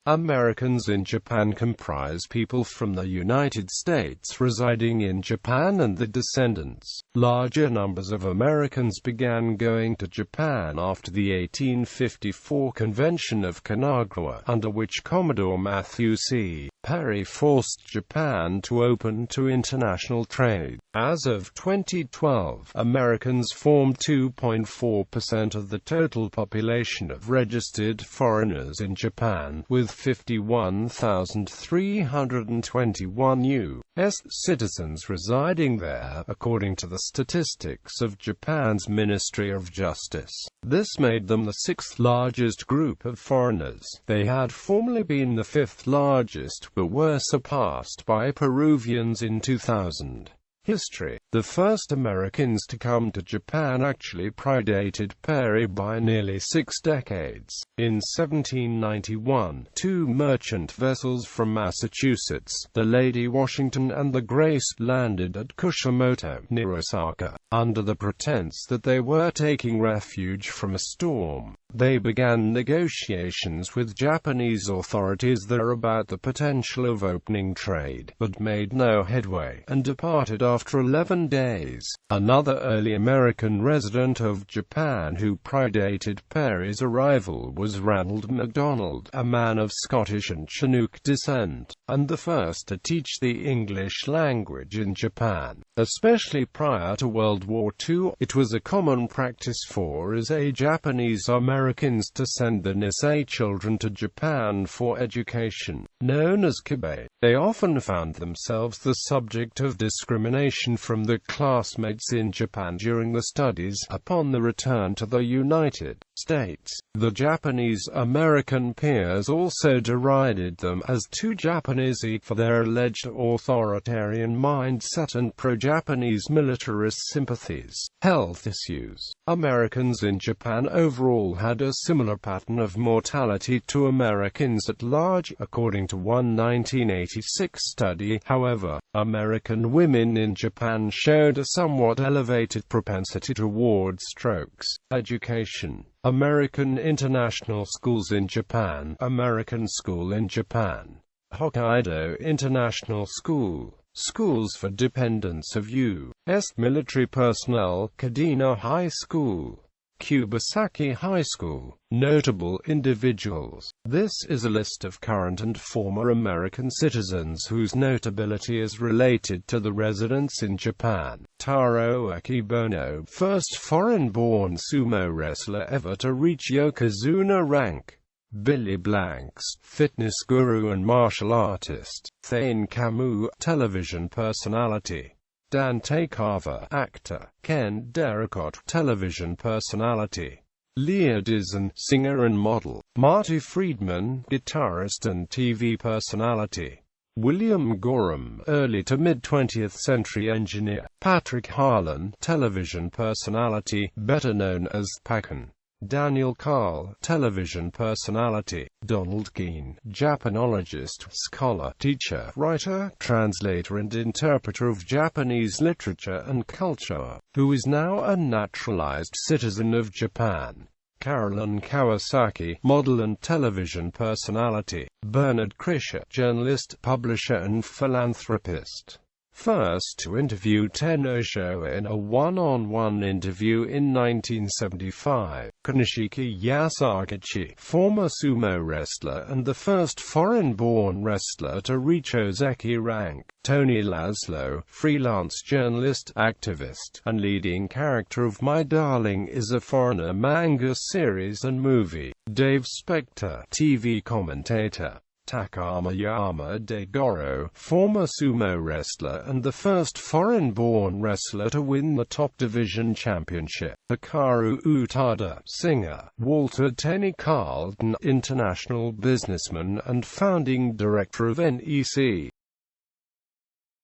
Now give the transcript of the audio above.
Americans in Japan comprise people from the United States residing in Japan and the descendants. Larger numbers of Americans began going to Japan after the 1854 Convention of Kanagawa, under which Commodore Matthew C.Perry forced Japan to open to international trade. As of 2012, Americans formed 2.4% of the total population of registered foreigners in Japan, with 51,321 U.S. citizens residing there, according to the statistics of Japan's Ministry of Justice. This made them the sixth largest group of foreigners. They had formerly been the fifth largest, but were surpassed by Peruvians in 2000. History. The first Americans to come to Japan actually predated Perry by nearly 6 decades. In 1791, two merchant vessels from Massachusetts, the Lady Washington and the Grace, landed at Kushimoto, near Osaka, under the pretense that they were taking refuge from a storm. They began negotiations with Japanese authorities there about the potential of opening trade, but made no headway, and departed after 11 days. Another early American resident of Japan who predated Perry's arrival was Ranald MacDonald, a man of Scottish and Chinook descent, and the first to teach the English language in Japan. Especially prior to World War II, it was a common practice for Japanese Americans to send their Nisei children to Japan for education, known as kibe. They often found themselves the subject of discrimination from their classmates in Japan during the studies. Upon the return to the United States, the Japanese American peers also derided them as too Japanese for their alleged authoritarian mindset and pro-Japanese militarist sympathies. Health issues. Americans in Japan overall had a similar pattern of mortality to Americans at large, according to one 1986 study. However, American women in Japan showed a somewhat elevated propensity towards strokes. Education. American international schools in Japan. American school in Japan. Hokkaido International School. Schools for dependents of U.S. military personnel. Kadena High School. Kubasaki High School. Notable individuals. This is a list of current and former American citizens whose notability is related to the residents in Japan. Taro Akebono, first foreign-born sumo wrestler ever to reach Yokozuna rank. Billy Blanks, fitness guru and martial artist. Thane Camus, television personality. Dante Carver, actor. Ken Darracott, television personality. Leah Dizon, singer and model. Marty Friedman, guitarist and TV personality. William Gorham, early to mid-20th century engineer. Patrick Harlan, television personality, better known as Pacan. Daniel Carl, television personality. Donald Keene, Japanologist, scholar, teacher, writer, translator and interpreter of Japanese literature and culture, who is now a naturalized citizen of Japan. Carolyn Kawasaki, model and television personality. Bernard Krischer, journalist, publisher and philanthropist. First to interview Tenno Sho in a one-on-one interview in 1975. Kaneshiki Yasugichi, former sumo wrestler and the first foreign-born wrestler to reach Ozeki rank. Tony Laszlo, freelance journalist, activist, and leading character of My Darling Is a Foreigner manga series and movie. Dave Spector, TV commentator. Takama Yama-de-Goro, former sumo wrestler and the first foreign-born wrestler to win the top division championship. Hikaru Utada, singer. Walter Tenney Carlton, international businessman and founding director of NEC.